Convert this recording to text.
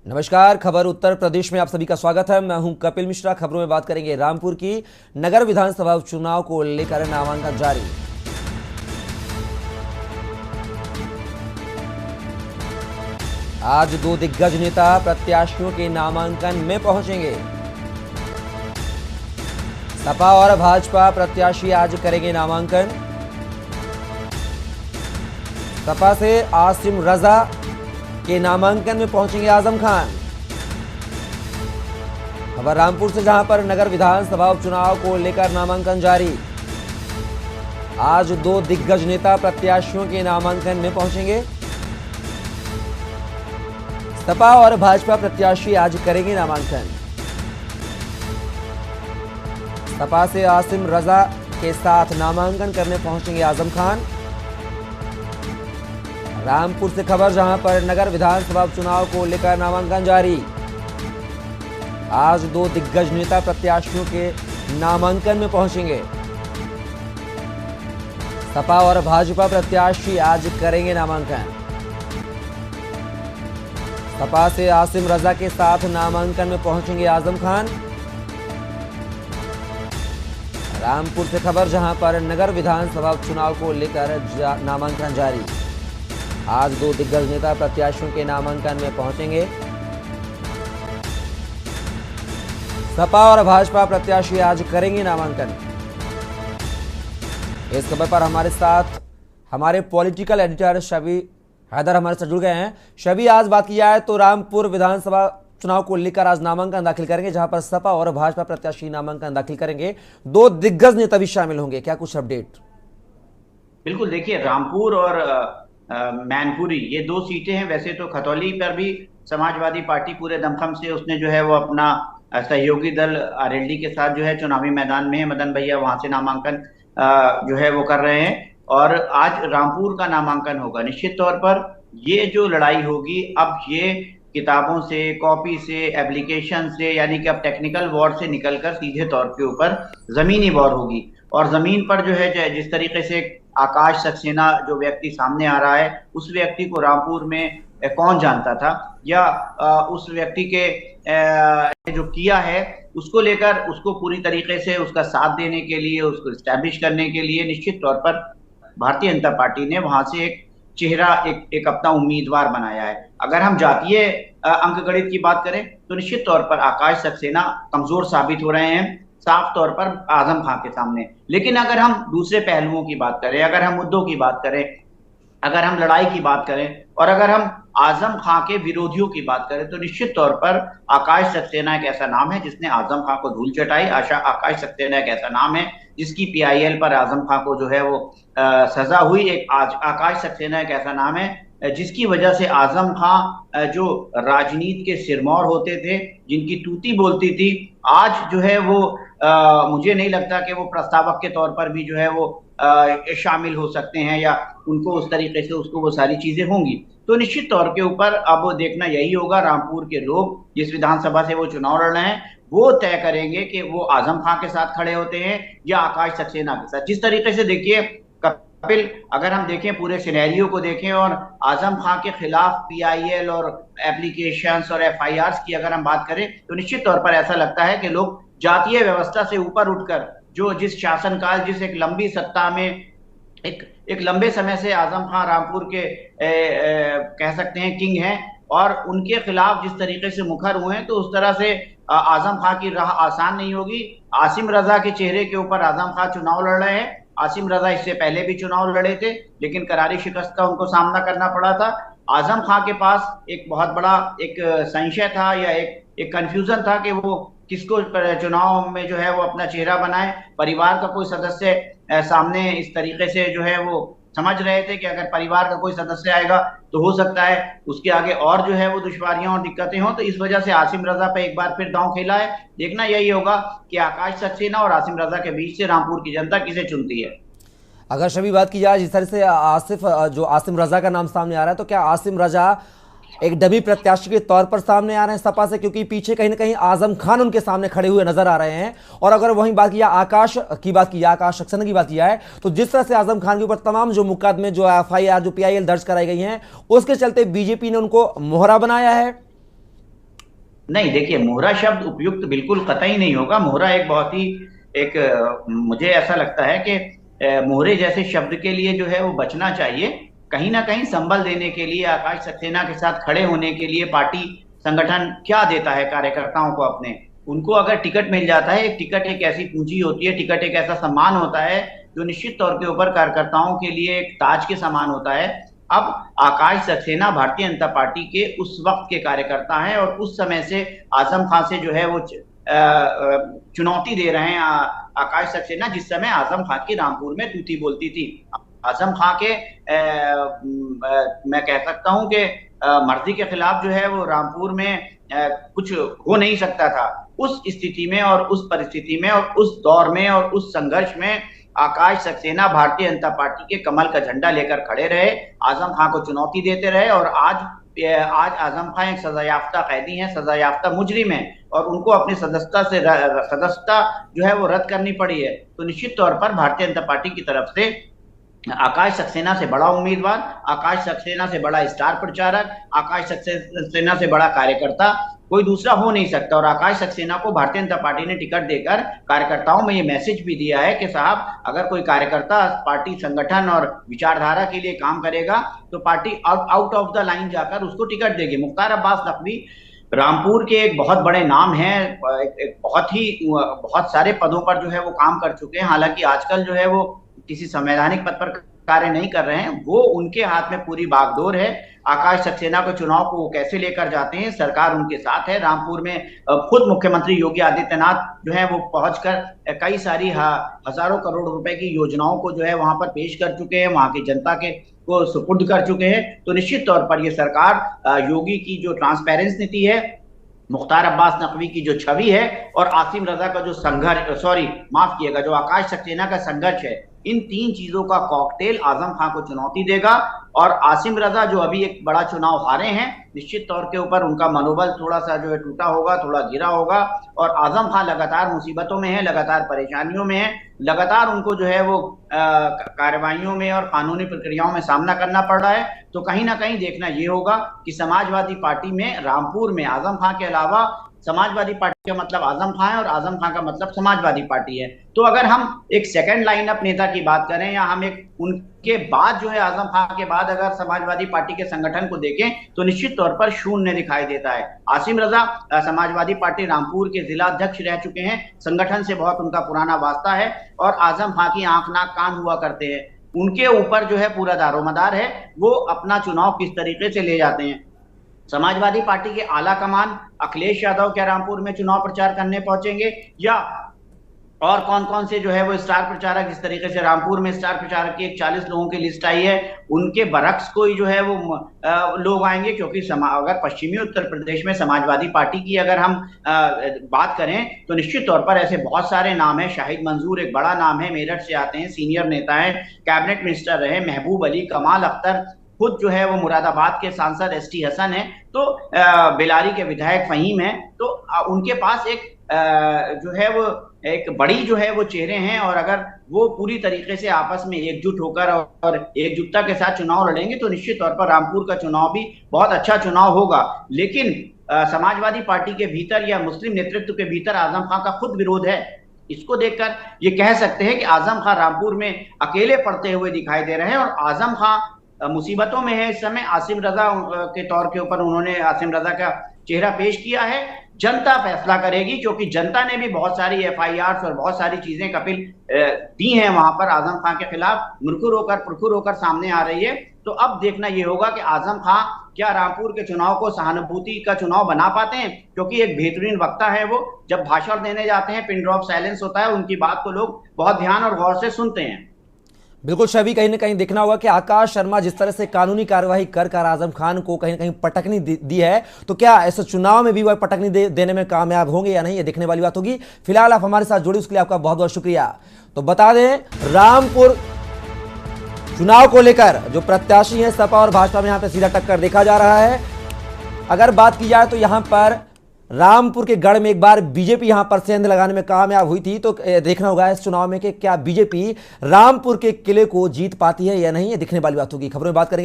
नमस्कार। खबर उत्तर प्रदेश में आप सभी का स्वागत है। मैं हूं कपिल मिश्रा। खबरों में बात करेंगे रामपुर की। नगर विधानसभा उपचुनाव को लेकर नामांकन जारी। आज दो दिग्गज नेता प्रत्याशियों के नामांकन में पहुंचेंगे। सपा और भाजपा प्रत्याशी आज करेंगे नामांकन। सपा से आसिम रजा के नामांकन में पहुंचेंगे आजम खान। खबर रामपुर से, जहां पर नगर विधानसभा उपचुनाव को लेकर नामांकन जारी। आज दो दिग्गज नेता प्रत्याशियों के नामांकन में पहुंचेंगे। सपा और भाजपा प्रत्याशी आज करेंगे नामांकन। सपा से आसिम रजा के साथ नामांकन करने पहुंचेंगे आजम खान। रामपुर से खबर, जहां पर नगर विधानसभा उपचुनाव को लेकर नामांकन जारी। आज दो दिग्गज नेता प्रत्याशियों के नामांकन में पहुंचेंगे। सपा और भाजपा प्रत्याशी आज करेंगे नामांकन। सपा से आसिम रजा के साथ नामांकन में पहुंचेंगे आजम खान। रामपुर से खबर, जहां पर नगर विधानसभा उपचुनाव को लेकर नामांकन जारी। आज दो दिग्गज नेता प्रत्याशियों के नामांकन में पहुंचेंगे। सपा और भाजपा प्रत्याशी आज करेंगे नामांकन। इस खबर पर हमारे साथ हमारे पॉलिटिकल एडिटर शबी हैदर हमारे साथ जुड़ गए हैं। शबी, आज बात की जाए तो रामपुर विधानसभा चुनाव को लेकर आज नामांकन दाखिल करेंगे, जहां पर सपा और भाजपा प्रत्याशी नामांकन दाखिल करेंगे। दो दिग्गज नेता भी शामिल होंगे, क्या कुछ अपडेट? बिल्कुल, देखिए, रामपुर और मैनपुरी ये दो सीटें हैं। वैसे तो खतौली पर भी समाजवादी पार्टी पूरे दमखम से उसने जो है वो अपना सहयोगी दल आरएलडी के साथ जो है चुनावी मैदान में है। मदन भैया वहां से नामांकन जो है वो कर रहे हैं और आज रामपुर का नामांकन होगा। निश्चित तौर पर ये जो लड़ाई होगी, अब ये किताबों से, कॉपी से, एप्लीकेशन से, यानी कि अब टेक्निकल वॉर से निकलकर सीधे तौर के ऊपर जमीनी वॉर होगी। और जमीन पर जो है जिस तरीके से आकाश सक्सेना जो व्यक्ति सामने आ रहा है, उस व्यक्ति को रामपुर में कौन जानता था, या उस व्यक्ति के जो किया है उसको लेकर उसको पूरी तरीके से उसका साथ देने के लिए, उसको स्टैब्लिश करने के लिए निश्चित तौर पर भारतीय जनता पार्टी ने वहां से एक चेहरा, एक अपना उम्मीदवार बनाया है। अगर हम जातीय अंकगणित की बात करें तो निश्चित तौर पर आकाश सक्सेना कमजोर साबित हो रहे हैं साफ तौर पर आजम खान के सामने। लेकिन अगर हम दूसरे पहलुओं की बात करें, अगर हम मुद्दों की बात करें, अगर हम लड़ाई की बात करें और अगर हम आजम खान के विरोधियों की बात करें, तो निश्चित तौर पर आकाश सक्सेना एक ऐसा नाम है जिसने आजम खान को धूल चटाई। आकाश सक्सेना एक ऐसा नाम है जिसकी पीआईएल पर आजम खान को जो है वो सजा हुई। आकाश सक्सेना एक ऐसा नाम है जिसकी वजह से आजम खान जो राजनीति के सिरमौर होते थे, जिनकी तूती बोलती थी, आज जो है वो मुझे नहीं लगता कि वो प्रस्तावक के तौर पर भी जो है वो शामिल हो सकते हैं, या उनको उस तरीके से उसको वो सारी चीजें होंगी। तो निश्चित तौर के ऊपर अब देखना यही होगा, रामपुर के लोग जिस विधानसभा से वो चुनाव लड़ रहे हैं वो तय करेंगे कि वो आजम खान के साथ खड़े होते हैं या आकाश सक्सेना के साथ। जिस तरीके से देखिए कपिल, अगर हम देखें पूरे सिनेरियो को देखें और आजम खान के खिलाफ पीआईएल और एप्लीकेशंस और एफआईआर्स की अगर हम बात करें, तो निश्चित तौर पर ऐसा लगता है कि लोग जातीय व्यवस्था से ऊपर उठकर जिस शासनकाल, जिस एक लंबी सत्ता में एक लंबे समय से आजम खान रामपुर के कह सकते हैं किंग हैं, और उनके खिलाफ जिस तरीके से मुखर हुए हैं, तो उस तरह से आजम खान की राह आसान नहीं होगी। आसिम रजा के चेहरे के ऊपर आजम खान चुनाव लड़ रहे हैं। आसिम रजा इससे पहले भी चुनाव लड़े थे, लेकिन करारी शिकस्त का उनको सामना करना पड़ा था। आजम खान के पास एक बहुत बड़ा एक संशय था, या एक कंफ्यूजन था कि वो किसको चुनाव में जो है वो अपना चेहरा बनाए। परिवार का कोई सदस्य सामने इस तरीके से जो है वो समझ रहे थे कि अगर परिवार का कोई सदस्य आएगा तो हो सकता है उसके आगे और जो है वो दुश्वारियां और दिक्कतें हों। तो इस वजह से आसिम रजा पे एक बार फिर दांव खेला है। देखना यही होगा कि आकाश सक्सेना और आसिम रजा के बीच से रामपुर की जनता किसे चुनती है। अगर शबी बात की जाए जिस तरह से आसिम रजा का नाम सामने आ रहा है, तो क्या आसिम रजा एक डमी प्रत्याशी के तौर पर सामने आ रहे हैं सपा से, क्योंकि पीछे कहीं ना कहीं आजम खान उनके सामने खड़े हुए नजर आ रहे हैं। और अगर वहीं बात किया आकाश सक्सेना की बात किया है, तो जिस तरह से आजम खान के ऊपर तमाम जो मुकदमे, जो एफआईआर, जो पीआईएल दर्ज कराई गई हैं, उसके चलते बीजेपी ने उनको मोहरा बनाया है। नहीं, देखिए, मोहरा शब्द उपयुक्त बिल्कुल कतई नहीं होगा। मोहरा एक बहुत ही एक मुझे ऐसा लगता है कि मोहरे जैसे शब्द के लिए जो है वो बचना चाहिए। कहीं ना कहीं संबल देने के लिए, आकाश सक्सेना के साथ खड़े होने के लिए पार्टी संगठन क्या देता है कार्यकर्ताओं को अपने। उनको अगर टिकट मिल जाता है, एक टिकट एक ऐसी पूंजी होती है, टिकट एक ऐसा सम्मान होता है जो निश्चित तौर के ऊपर कार्यकर्ताओं के लिए एक ताज के समान होता है। अब आकाश सक्सेना भारतीय जनता पार्टी के उस वक्त के कार्यकर्ता हैं और उस समय से आजम खान से जो है वो चुनौती दे रहे हैं। आकाश सक्सेना जिस समय आजम खान की रामपुर में तूती बोलती थी, आजम खान के मैं कह सकता हूं कि मर्जी के खिलाफ जो है वो रामपुर में कुछ हो नहीं सकता था। उस स्थिति में और उस परिस्थिति में और उस दौर में और उस संघर्ष में आकाश सक्सेना भारतीय जनता पार्टी के कमल का झंडा लेकर खड़े रहे, आजम खान को चुनौती देते रहे। और आज आजम खान एक सजायाफ्ता कैदी हैं, सजायाफ्ता मुजरिम हैं और उनको अपनी सदस्यता जो है वो रद्द करनी पड़ी है। तो निश्चित तौर पर भारतीय जनता पार्टी की तरफ से आकाश सक्सेना से बड़ा उम्मीदवार, आकाश सक्सेना से बड़ा स्टार प्रचारक, आकाश सक्सेना से बड़ा कार्यकर्ता कोई दूसरा हो नहीं सकता। और आकाश सक्सेना को भारतीय जनता पार्टी ने टिकट देकर कार्यकर्ताओं में ये मैसेज भी दिया है कि साहब, अगर कोई कार्यकर्ता पार्टी संगठन और विचारधारा के लिए काम करेगा तो party out of the line जाकर उसको टिकट देगी। मुख्तार अब्बास नकवी रामपुर के एक बहुत बड़े नाम हैं, एक बहुत सारे पदों पर जो है वो काम कर चुके हैं। हालांकि आजकल जो है वो किसी संवैधानिक पद पर कार्य नहीं कर रहे हैं, वो उनके हाथ में पूरी बागडोर है। आकाश सक्सेना को चुनाव को वो कैसे लेकर जाते हैं, सरकार उनके साथ है। रामपुर में खुद मुख्यमंत्री योगी आदित्यनाथ जो है वो पहुंचकर कई सारी हजारों करोड़ रुपए की योजनाओं को जो है वहां पर पेश कर चुके हैं, वहां की जनता के को सुपुर्द कर चुके हैं। तो निश्चित तौर पर ये सरकार योगी की जो ट्रांसपेरेंस नीति है, मुख्तार अब्बास नकवी की जो छवि है और आसिम रजा का जो माफ किएगा, जो आकाश सक्सेना का संघर्ष है, इन तीन चीजों का कॉकटेल आजम खान को चुनौती देगा। और आसिम रजा जो अभी एक बड़ा चुनाव हारे हैं, निश्चित तौर के ऊपर उनका मनोबल थोड़ा सा जो है टूटा होगा, थोड़ा गिरा होगा। और आजम खान लगातार मुसीबतों में है, लगातार परेशानियों में है, लगातार उनको जो है वो कार्रवाइयों में और कानूनी प्रक्रियाओं में सामना करना पड़ रहा है। तो कहीं ना कहीं देखना ये होगा कि समाजवादी पार्टी में रामपुर में आजम खान के अलावा, समाजवादी पार्टी का मतलब आजम खान है और आजम खान का मतलब समाजवादी पार्टी है। तो अगर हम एक सेकंड लाइन अप नेता की बात करें या हम एक उनके बाद जो है आजम खान के बाद अगर समाजवादी पार्टी के संगठन को देखें तो निश्चित तौर पर शून्य दिखाई देता है। आसिम रजा समाजवादी पार्टी रामपुर के जिला अध्यक्ष रह चुके हैं, संगठन से बहुत उनका पुराना वास्ता है और आजम खान की आंख नाक कान हुआ करते हैं। उनके ऊपर जो है पूरा दारोमदार है, वो अपना चुनाव किस तरीके से ले जाते हैं। समाजवादी पार्टी के आला कमान अखिलेश यादव क्या रामपुर में चुनाव प्रचार करने पहुंचेंगे, या और कौन कौन से जो है वो स्टार प्रचारक, जिस तरीके से रामपुर में स्टार प्रचारक की 40 लोगों की लिस्ट आई है, उनके बरक्स कोई जो है वो लोग आएंगे। क्योंकि अगर पश्चिमी उत्तर प्रदेश में समाजवादी पार्टी की अगर हम बात करें तो निश्चित तौर पर ऐसे बहुत सारे नाम है। शाहिद मंजूर एक बड़ा नाम है, मेरठ से आते हैं, सीनियर नेता है, कैबिनेट मिनिस्टर रहे। महबूब अली, कमाल अख्तर, खुद जो है वो मुरादाबाद के सांसद एसटी हसन है, तो बेलारी के विधायक फहीम है। तो उनके पास एक जो है वो एक बड़ी जो है वो चेहरे हैं और अगर वो पूरी तरीके से आपस में एकजुट होकर और एकजुटता के साथ चुनाव लड़ेंगे तो निश्चित तौर पर रामपुर का चुनाव भी बहुत अच्छा चुनाव होगा। लेकिन समाजवादी पार्टी के भीतर या मुस्लिम नेतृत्व के भीतर आजम खान का खुद विरोध है। इसको देखकर ये कह सकते हैं कि आजम खान रामपुर में अकेले पड़ते हुए दिखाई दे रहे हैं और आजम खान मुसीबतों में है इस समय। आसिम रजा के तौर के ऊपर उन्होंने आसिम रजा का चेहरा पेश किया है। जनता फैसला करेगी, क्योंकि जनता ने भी बहुत सारी एफआईआर और बहुत सारी चीजें कपिल दी हैं वहां पर आजम खान के खिलाफ, प्रखुर होकर सामने आ रही है। तो अब देखना यह होगा कि आजम खान क्या रामपुर के चुनाव को सहानुभूति का चुनाव बना पाते हैं, क्योंकि एक बेहतरीन वक्ता है वो। जब भाषण देने जाते हैं पिन ड्रॉप साइलेंस होता है, उनकी बात को लोग बहुत ध्यान और गौर से सुनते हैं। बिल्कुल शबी, कहीं ना कहीं देखना होगा कि आकाश शर्मा जिस तरह से कानूनी कार्यवाही कर आजम खान को कहीं ना कहीं पटकनी दी है, तो क्या ऐसे चुनाव में भी वह पटकनी देने में कामयाब होंगे या नहीं, ये देखने वाली बात होगी। फिलहाल आप हमारे साथ जुड़े उसके लिए आपका बहुत बहुत शुक्रिया। तो बता दें, रामपुर चुनाव को लेकर जो प्रत्याशी हैं सपा और भाजपा में यहां पर सीधा टक्कर देखा जा रहा है। अगर बात की जाए तो यहां पर रामपुर के गढ़ में एक बार बीजेपी यहां पर सेंध लगाने में कामयाब हुई थी, तो देखना होगा इस चुनाव में कि क्या बीजेपी रामपुर के किले को जीत पाती है या नहीं, ये दिखने वाली बात होगी। खबरों में बात करेंगे।